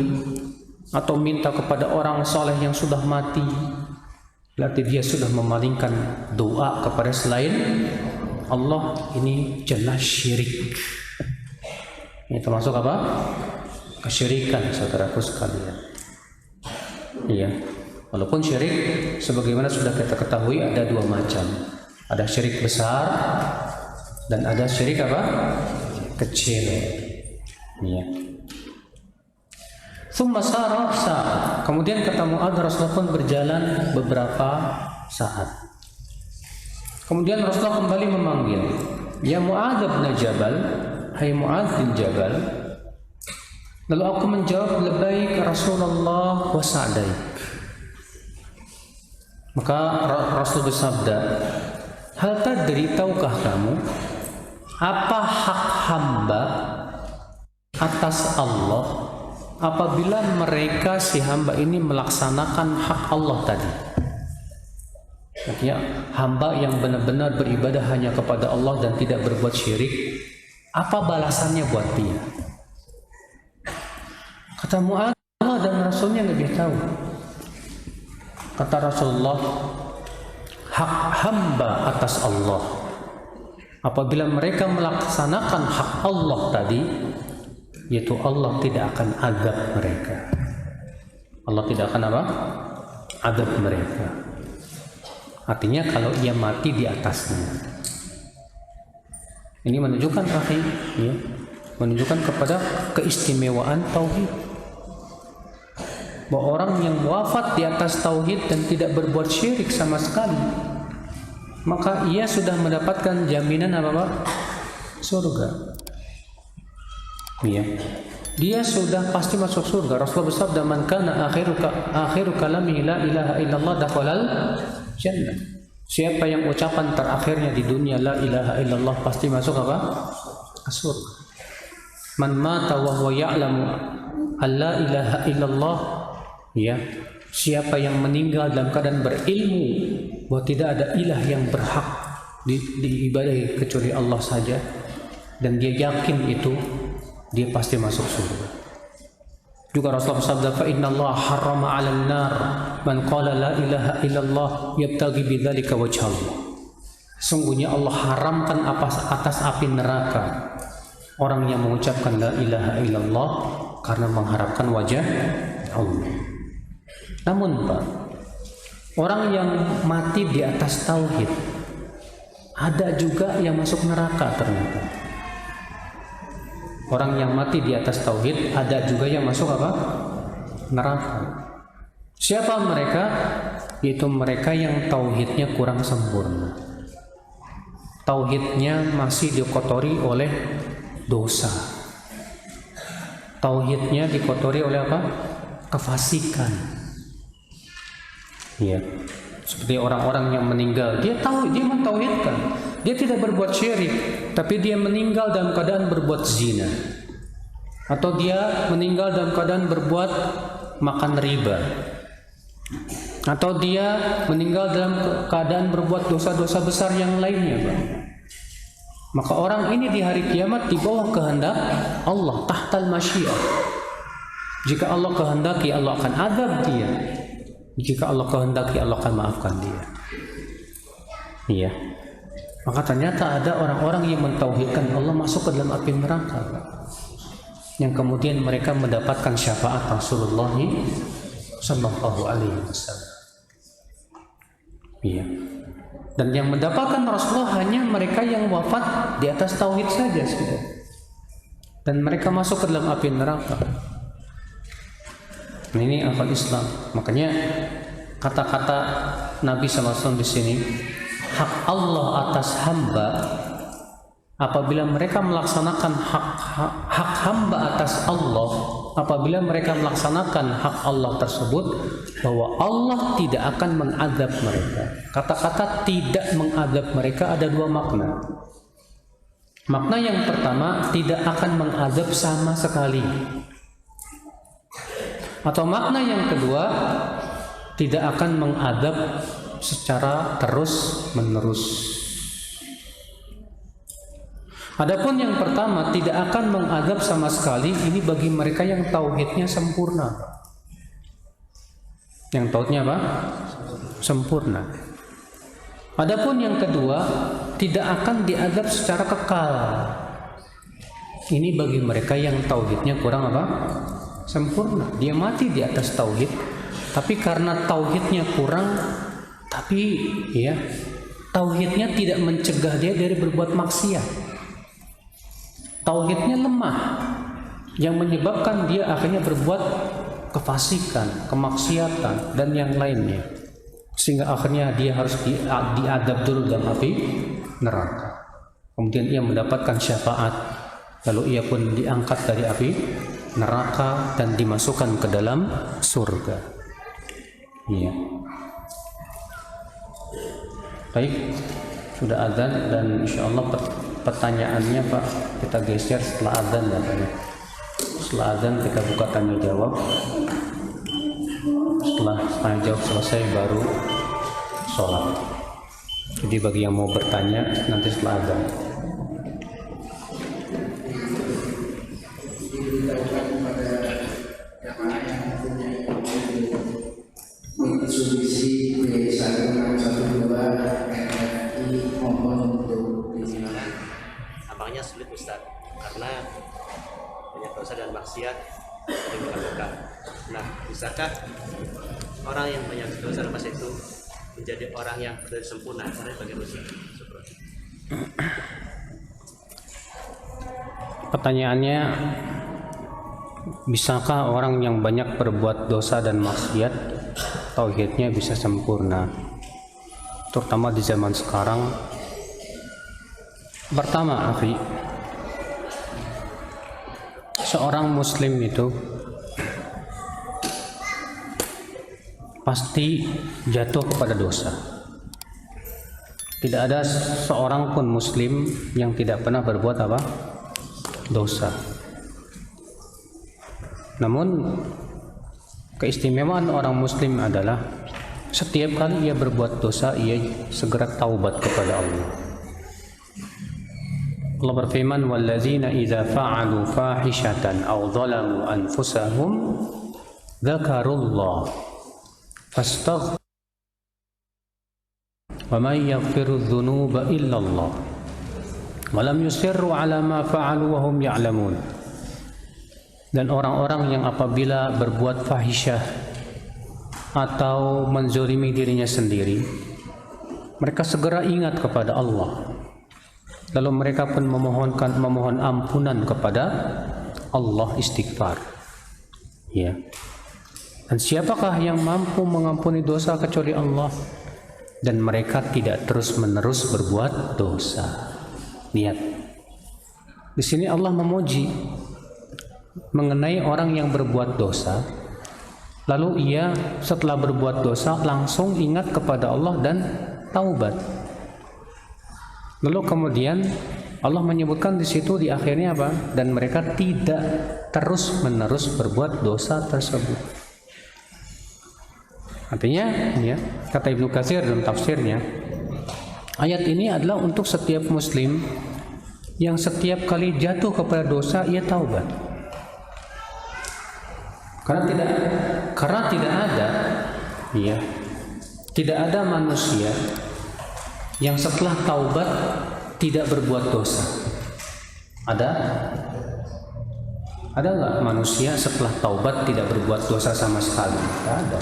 atau minta kepada orang soleh yang sudah mati, berarti dia sudah memalingkan doa kepada selain Allah. Ini jelas syirik. Ini termasuk apa? Kesyirikan, saudaraku sekalian. Iya. Walaupun syirik sebagaimana sudah kita ketahui ada dua macam. Ada syirik besar dan ada syirik apa? Kecil. Iya. Tsumma sara saat. Kemudian kata Mu'adz, Rasulullah pun berjalan beberapa saat. Kemudian Rasulullah kembali memanggil, "Ya Mu'adz bin Jabal, hai Mu'adz bin Jabal." Lalu aku menjawab, "Labbaik Rasulullah wa sa'daik." Maka Rasul bersabda, "Hal tadri, tahukah kamu apa hak hamba atas Allah apabila mereka si hamba ini melaksanakan hak Allah tadi?" Artinya hamba yang benar-benar beribadah hanya kepada Allah dan tidak berbuat syirik, apa balasannya buat dia? Kata Mu'adz, Allah dan Rasulnya lebih tahu. Kata Rasulullah, hak hamba atas Allah apabila mereka melaksanakan hak Allah tadi, yaitu Allah tidak akan azab mereka. Allah tidak akan apa? Azab mereka. Artinya kalau ia mati di atasnya. Ini menunjukkan, akhi, ya, menunjukkan kepada keistimewaan tauhid. Bahwa orang yang wafat di atas tauhid dan tidak berbuat syirik sama sekali, maka ia sudah mendapatkan jaminan apa? Surga. Iya. Dia sudah pasti masuk surga. Rasulullah bersabda, "Man kana akhiru kalamihi la ilaha illallah dakhalal jannah." Siapa yang ucapan terakhirnya di dunia la ilaha illallah pasti masuk apa? Ke surga. Man mata wa huwa ya'lamu alla ilaha illallah, ya, siapa yang meninggal dalam keadaan berilmu bahwa tidak ada ilah yang berhak diibadahi kecuali Allah saja, dan dia yakin itu, dia pasti masuk surga. Juga Rasulullah bersabda, "Fa inna Allah harrama 'alan nar man qala la ilaha illallah yabtaghi bidzalika wajha Allah." Sungguhnya Allah haramkan atas api neraka orang yang mengucapkan la ilaha illallah karena mengharapkan wajah Allah. Namun Pak, orang yang mati di atas tauhid ada juga yang masuk neraka ternyata. Orang yang mati di atas tauhid ada juga yang masuk apa? Neraka. Siapa mereka? Yaitu mereka yang tauhidnya kurang sempurna. Tauhidnya masih dikotori oleh dosa. Tauhidnya dikotori oleh apa? Kefasikan. Ya, seperti orang-orang yang meninggal, dia tahu, dia mentauhidkan, dia tidak berbuat syirik, tapi dia meninggal dalam keadaan berbuat zina, atau dia meninggal dalam keadaan berbuat makan riba, atau dia meninggal dalam keadaan berbuat dosa-dosa besar yang lainnya, Bang. Maka orang ini di hari kiamat di bawah kehendak Allah, tahtal masyiah. Jika Allah kehendaki, Allah akan azab dia. Jika Allah kehendaki, Allah akan maafkan dia. Iya. Maka ternyata ada orang-orang yang mentauhidkan Allah masuk ke dalam api neraka, yang kemudian mereka mendapatkan syafaat Rasulullah sallallahu alaihi wasallam. Iya. Dan yang mendapatkan Rasulullah hanya mereka yang wafat di atas tauhid saja sudah. Dan mereka masuk ke dalam api neraka. Ini akal Islam. Makanya kata-kata Nabi SAW di sini, hak Allah atas hamba, apabila mereka melaksanakan hak hamba atas Allah, apabila mereka melaksanakan hak Allah tersebut, bahwa Allah tidak akan mengadab mereka. Kata-kata tidak mengadab mereka ada dua makna. Makna yang pertama, tidak akan mengadab sama sekali. Atau makna yang kedua, tidak akan mengadab secara terus-menerus. Adapun yang pertama, tidak akan mengadab sama sekali, ini bagi mereka yang tauhidnya sempurna. Yang tauhidnya apa? Sempurna. Adapun yang kedua, tidak akan diadab secara kekal. Ini bagi mereka yang tauhidnya kurang apa? Sempurna. Dia mati di atas tauhid, tapi karena tauhidnya kurang, tapi ya tauhidnya tidak mencegah dia dari berbuat maksiat. Tauhidnya lemah, yang menyebabkan dia akhirnya berbuat kefasikan, kemaksiatan, dan yang lainnya, sehingga akhirnya dia harus diadab dulu dalam api neraka. Kemudian ia mendapatkan syafaat, lalu ia pun diangkat dari api neraka dan dimasukkan ke dalam surga. Iya. Baik, sudah adzan dan insya Allah pertanyaannya Pak kita geser setelah adzan katanya. Setelah adzan kita buka tanya jawab. Setelah tanya jawab selesai baru sholat. Jadi bagi yang mau bertanya nanti setelah adzan. Mitsubishi B1612 RFI mohon untuk disilakan. Abangnya sulit Ustaz, karena banyak dosa dan maksiat yang dilakukan. Nah, bisakah orang yang banyak dosa dan maksiat itu menjadi orang yang sudah sempurna? Karena bagaimana Ustaz? Pertanyaannya, bisakah orang yang banyak berbuat dosa dan maksiat tauhidnya bisa sempurna, terutama di zaman sekarang? Pertama, akhi, seorang muslim itu pasti jatuh kepada dosa. Tidak ada seorang pun muslim yang tidak pernah berbuat apa? Dosa. Namun keistimewaan orang muslim adalah setiap kali ia berbuat dosa, ia segera taubat kepada Allah. Allah berfirman, "Wallazina idza fa'alu fahishatan aw dhalamu anfusahum dzakarullah fastaghfiru wa man yaghfiru dzunuba illa Allah wa lam yusirru 'ala ma fa'alu wa hum ya'lamun." Dan orang-orang yang apabila berbuat fahisyah atau menzolimi dirinya sendiri, mereka segera ingat kepada Allah, lalu mereka pun memohon ampunan kepada Allah, istighfar. Ya. Dan siapakah yang mampu mengampuni dosa kecuali Allah? Dan mereka tidak terus-menerus berbuat dosa. Lihat, di sini Allah memuji mengenai orang yang berbuat dosa, lalu ia setelah berbuat dosa langsung ingat kepada Allah dan taubat. Lalu kemudian Allah menyebutkan di situ di akhirnya apa? Dan mereka tidak terus-menerus berbuat dosa tersebut. Artinya, ya, kata Ibnu Katsir dalam tafsirnya, ayat ini adalah untuk setiap muslim yang setiap kali jatuh kepada dosa ia taubat. Karena tidak ada, ya, tidak ada manusia yang setelah taubat tidak berbuat dosa. Ada nggak manusia setelah taubat tidak berbuat dosa sama sekali? Tidak ada.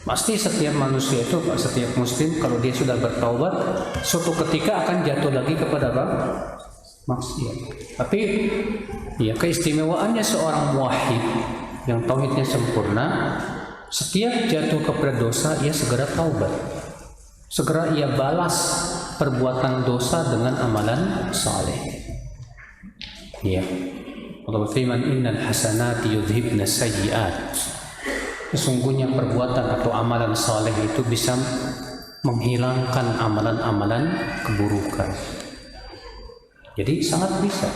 Pasti setiap manusia itu, setiap muslim kalau dia sudah bertaubat, suatu ketika akan jatuh lagi kepada apa? Maksiat. Tapi ya, keistimewaannya seorang muwahhid yang tauhidnya sempurna, setiap jatuh kepada dosa ia segera taubat, segera ia balas perbuatan dosa dengan amalan saleh. Ya, Allah berfirman, innal hasanati yudhibna sayyi'at. Sesungguhnya perbuatan atau amalan saleh itu bisa menghilangkan amalan-amalan keburukan. Jadi sangat bisa.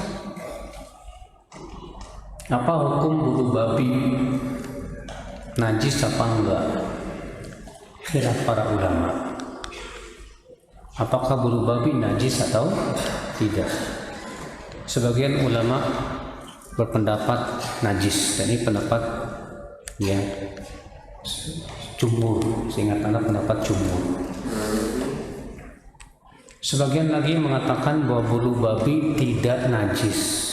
Apa hukum bulu babi? Najis apa enggak? Khilaf para ulama. Apakah bulu babi najis atau tidak? Sebagian ulama berpendapat najis, dan ini pendapat yang jumhur, seingat anak pendapat jumhur. Sebagian lagi mengatakan bahwa bulu babi tidak najis.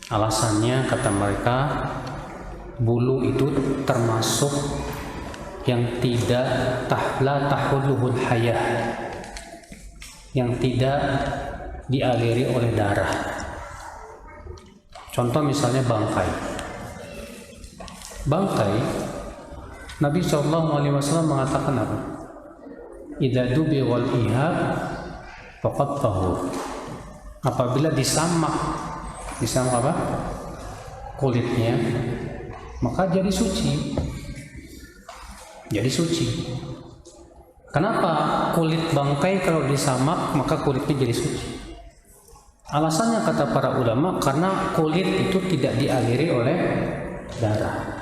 Alasannya, kata mereka, bulu itu termasuk yang tidak tahuluhul hayah, yang tidak dialiri oleh darah. Contoh misalnya bangkai. Nabi SAW mengatakan apa? Idza dubighal ihab faqad tahur. Apabila disamak apa? Kulitnya, maka jadi suci. Kenapa kulit bangkai kalau disamak maka kulitnya jadi suci? Alasannya, kata para ulama, karena kulit itu tidak dialiri oleh darah.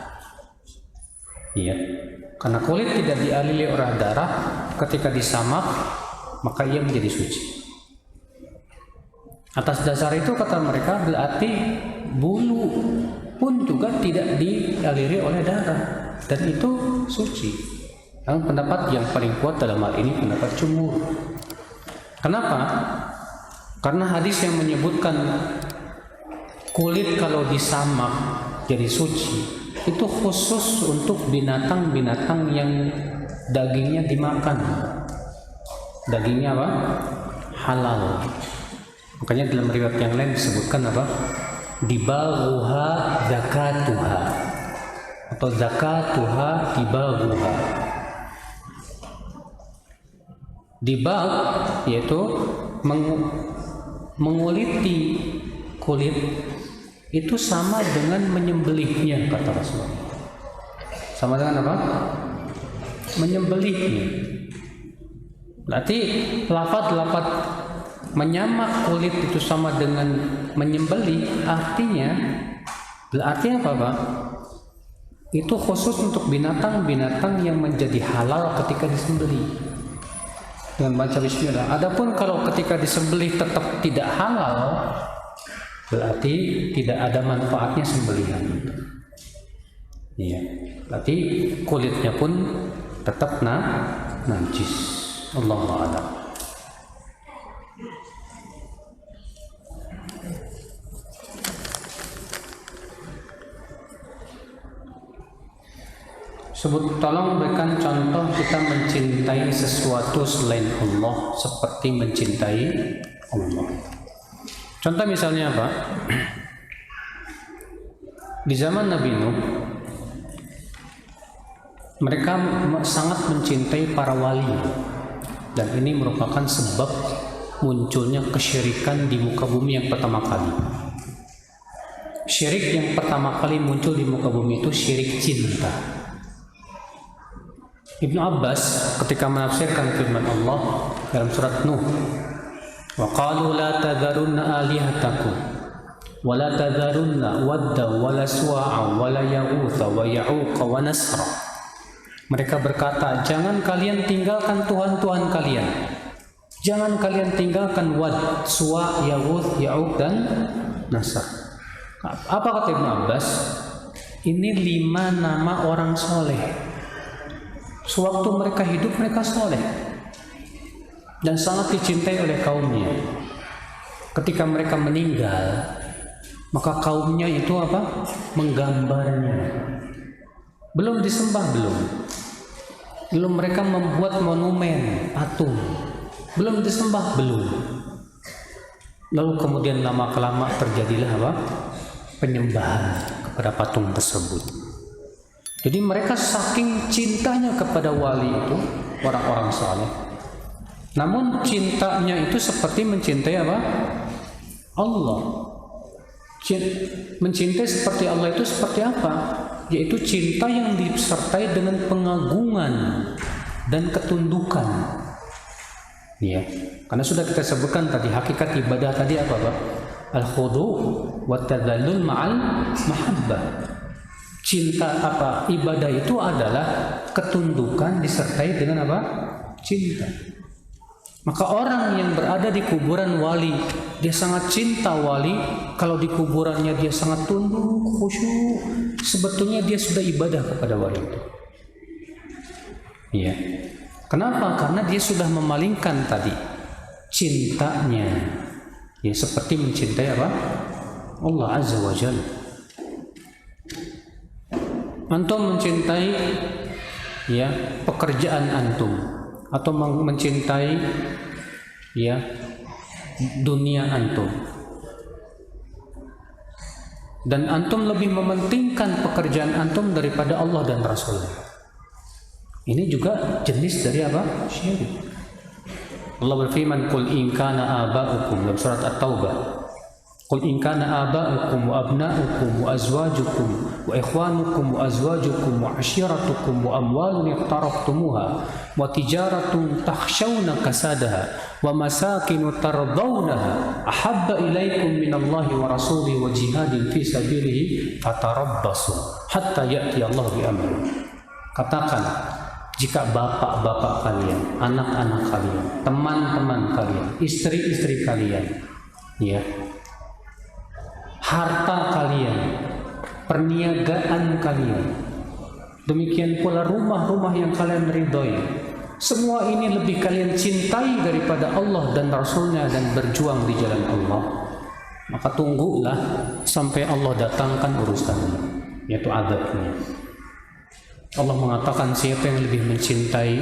Iya. Karena kulit tidak dialiri oleh darah, ketika disamak maka ia menjadi suci. Atas dasar itu, kata mereka, berarti bulu pun juga tidak dialiri oleh darah, dan itu suci. Namun pendapat yang paling kuat dalam hal ini pendapat jumhur. Kenapa? Karena hadis yang menyebutkan kulit kalau disamak jadi suci itu khusus untuk binatang-binatang yang dagingnya dimakan. Dagingnya apa? Halal. Makanya dalam riwayat yang lain disebutkan apa? Dibaghuha zakatuha, atau zakatuha dibaghuha. Dibagh yaitu menguliti kulit, itu sama dengan menyembelihnya, kata Rasulullah. Sama dengan apa? Menyembelihnya. Berarti lafaz menyamak kulit itu sama dengan menyembelih. Berarti apa, Pak? Itu khusus untuk binatang-binatang yang menjadi halal ketika disembelih dengan baca bismillah. Adapun kalau ketika disembelih tetap tidak halal, berarti tidak ada manfaatnya sembelihan. Iya, berarti kulitnya pun tetap najis. Allahu a'lam. Tolong berikan contoh kita mencintai sesuatu selain Allah seperti mencintai Allah. Contoh misalnya apa? Di zaman Nabi Nuh, mereka sangat mencintai para wali, dan ini merupakan sebab munculnya kesyirikan di muka bumi yang pertama kali. Syirik yang pertama kali muncul di muka bumi itu syirik cinta. Ibnu Abbas ketika menafsirkan firman Allah dalam surat Nuh, wa qalu la tadharunna alihatakum wa la tadharunna wadda wa la suwa'a wa la yaghutha wa ya'uqa wa nasra. Mereka berkata, jangan kalian tinggalkan Tuhan-Tuhan kalian. Jangan kalian tinggalkan Wad, Suwa, Yaghuth, Ya'uq dan Nasr. Apa kata Ibnu Abbas? Ini 5 nama orang soleh. Sewaktu mereka hidup mereka soleh dan sangat dicintai oleh kaumnya. Ketika mereka meninggal, maka kaumnya itu apa? Menggambarnya. Belum disembah, belum mereka membuat monumen, patung, belum disembah, belum. Lalu kemudian lama-kelama terjadilah apa? Penyembahan kepada patung tersebut. Jadi mereka saking cintanya kepada wali itu, orang-orang saleh. Namun cintanya itu seperti mencintai apa? Allah. Mencintai seperti Allah itu seperti apa? Yaitu cinta yang disertai dengan pengagungan dan ketundukan. Ya, karena sudah kita sebutkan tadi hakikat ibadah tadi apa, Pak? Al-khudu' wa tadallul ma'al mahabbah. Cinta apa? Ibadah itu adalah ketundukan disertai dengan apa? Cinta. Maka orang yang berada di kuburan wali, dia sangat cinta wali. Kalau di kuburannya dia sangat tunduk, khusyuk, sebetulnya dia sudah ibadah kepada wali itu. Iya. Kenapa? Karena dia sudah memalingkan tadi cintanya, ya seperti mencintai apa? Allah Azza wa Jalla. Antum mencintai ya pekerjaan antum, atau mencintai ya dunia antum, dan antum lebih mementingkan pekerjaan antum daripada Allah dan Rasulnya. Ini juga jenis dari apa? Syirik. Allah berfirman, "Qul in kana aba'ukum," dalam surat At-Taubah. "Qul in kana aba'ukum wa abna'ukum wa azwajukum wa ikhwanukum wa azwajukum wa ashiratukum wa amwalun iqtaraftumuha wa tijaratun takhshawna kasadaha wa masakinu tardawnaha ahabba ilaikum minallahi wa rasulihi wa jihadin fi sabilihi fatarabbasu hatta ya'ti Allah bi amri." Katakan, jika bapak-bapak kalian, anak-anak kalian, teman-teman kalian, istri-istri kalian, ya, harta kalian, perniagaan kalian, demikian pula rumah-rumah yang kalian ridhoi, semua ini lebih kalian cintai daripada Allah dan Rasulnya dan berjuang di jalan Allah, maka tunggulah sampai Allah datangkan urusannya, yaitu azabnya. Allah mengatakan, siapa yang lebih mencintai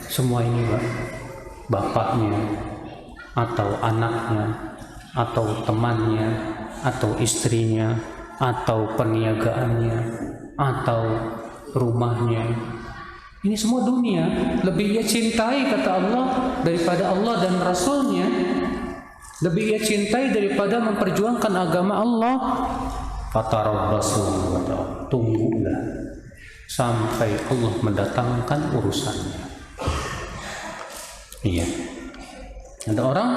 semua ini, Pak? Bapaknya, atau anaknya, atau temannya, atau istrinya, atau perniagaannya, atau rumahnya. Ini semua dunia. Lebih ia cintai, kata Allah, daripada Allah dan Rasulnya. Lebih ia cintai daripada memperjuangkan agama Allah. Fatarabbasu, tunggulah sampai Allah mendatangkan urusannya. Iya. Ada orang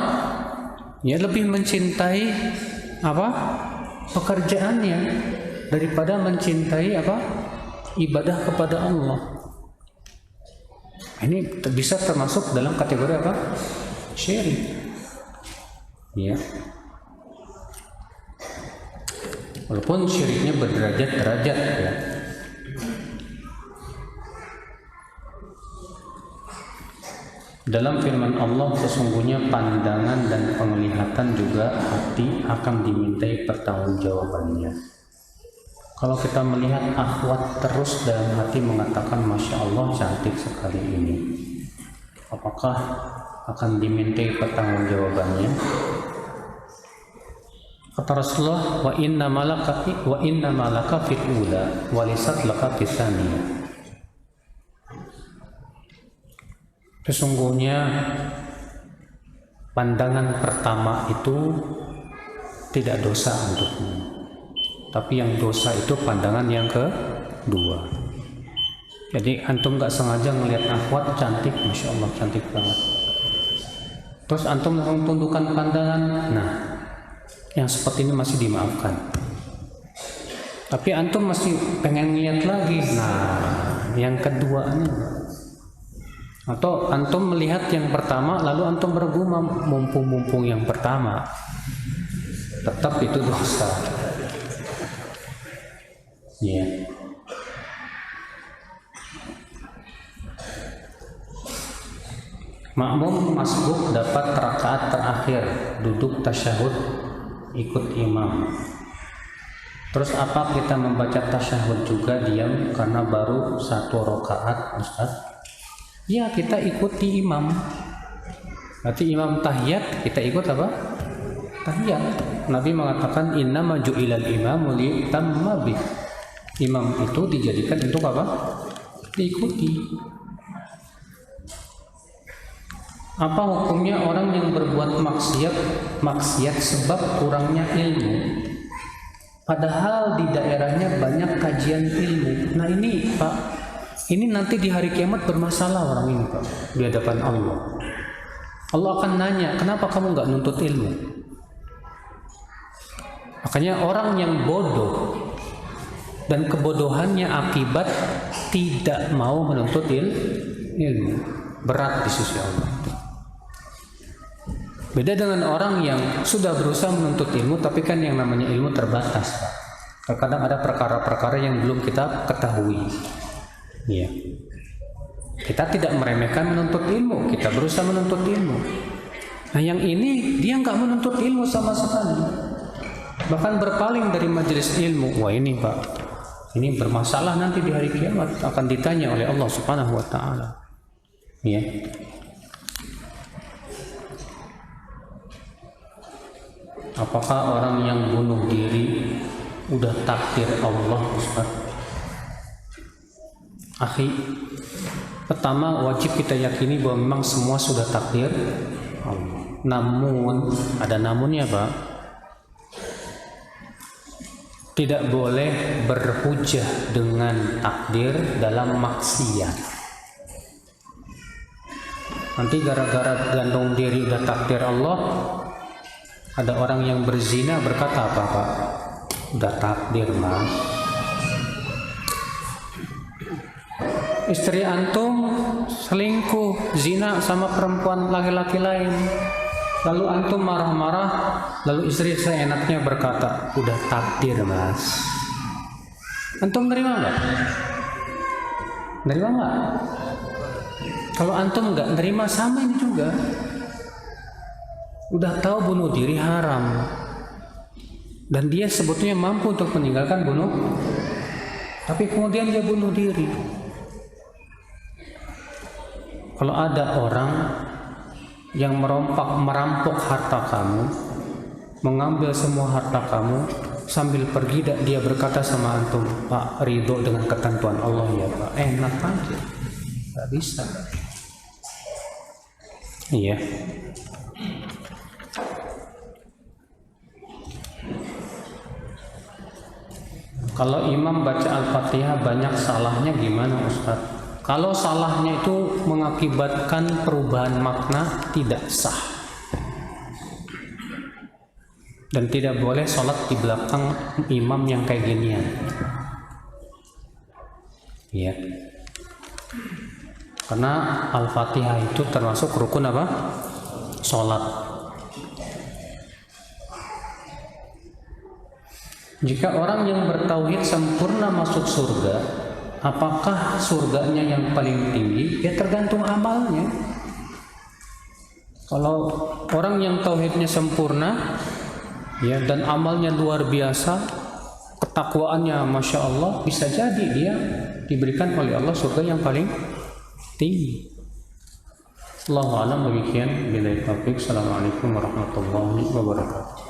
ya lebih mencintai apa? Pekerjaannya daripada mencintai apa? Ibadah kepada Allah. Ini bisa termasuk dalam kategori apa? Syirik. Ya. Walaupun syiriknya berderajat-derajat ya. Dalam firman Allah, sesungguhnya pandangan dan penglihatan juga hati akan dimintai pertanggungjawabannya. Kalau kita melihat akhwat terus dalam hati mengatakan, Masya Allah cantik sekali ini, apakah akan dimintai pertanggungjawabannya? Kata Rasulullah, wa inna malaka fit ula walisat laka fit tsaniyah. Sesungguhnya pandangan pertama itu tidak dosa untukmu, tapi yang dosa itu pandangan yang kedua. Jadi antum nggak sengaja ngelihat akhwat cantik, Masya Allah cantik banget, terus antum langsung tundukkan pandangan, nah yang seperti ini masih dimaafkan. Tapi antum masih pengen lihat lagi, nah yang kedua ini. Atau antum melihat yang pertama lalu antum bergumam, mumpung yang pertama, tetap itu dosa. Ya. Makmum masbuk dapat rakaat terakhir duduk tasyahud ikut imam. Terus apa kita membaca tasyahud juga diam karena baru 1 rakaat, Ustaz? Ya, kita ikuti imam. Berarti imam tahiyat, kita ikut apa? Tahiyat. Nabi mengatakan innama ju'ilal imamu li'tamma bih. Imam itu dijadikan untuk apa? Diikuti. Apa hukumnya orang yang berbuat maksiat sebab kurangnya ilmu? Padahal di daerahnya banyak kajian ilmu. Nah ini Pak, ini nanti di hari kiamat bermasalah orang ini Pak, di hadapan Allah. Allah akan nanya, kenapa kamu nggak nuntut ilmu? Makanya orang yang bodoh dan kebodohannya akibat tidak mau menuntut ilmu, berat di sisi Allah. Beda dengan orang yang sudah berusaha menuntut ilmu, tapi kan yang namanya ilmu terbatas, Pak. Terkadang ada perkara-perkara yang belum kita ketahui. Ya. Kita tidak meremehkan menuntut ilmu, kita berusaha menuntut ilmu. Nah yang ini dia nggak menuntut ilmu sama sekali, bahkan berpaling dari majelis ilmu. Wah ini Pak, ini bermasalah nanti di hari kiamat, akan ditanya oleh Allah Subhanahu Wa Taala. Ya. Apakah orang yang bunuh diri udah takdir Allah, Ustaz? Akhi, pertama wajib kita yakini bahwa memang semua sudah takdir Allah. Namun, ada namunnya Pak. Tidak boleh berhujah dengan takdir dalam maksiat. Nanti gara-gara gantung diri udah takdir Allah, ada orang yang berzina berkata apa Pak? Udah takdir Mas. Istri antum selingkuh, zina sama perempuan laki-laki lain. Lalu antum marah-marah, lalu istri seenaknya berkata, udah takdir Mas. Antum nerima nggak? Nerima nggak? Kalau antum nggak nerima sama ini juga. Udah tahu bunuh diri haram dan dia sebetulnya mampu untuk meninggalkan bunuh, tapi kemudian dia bunuh diri. Kalau ada orang yang merampok harta kamu, mengambil semua harta kamu, sambil pergi dia berkata sama antum, Pak, ridho dengan ketentuan Allah ya Pak, enak aja, nggak bisa. Iya. Kalau imam baca Al-Fatihah banyak salahnya gimana Ustaz? Kalau salahnya itu mengakibatkan perubahan makna, tidak sah. Dan tidak boleh sholat di belakang imam yang kayak ginian. Ya. Karena Al-Fatihah itu termasuk rukun apa? Sholat. Jika orang yang bertauhid sempurna masuk surga, apakah surganya yang paling tinggi? Ya tergantung amalnya. Kalau orang yang tauhidnya sempurna, ya dan amalnya luar biasa, ketakwaannya masya Allah, bisa jadi dia diberikan oleh Allah surga yang paling tinggi. Allahu a'lam, demikian. Billahi taufiq. Assalamualaikum warahmatullahi wabarakatuh.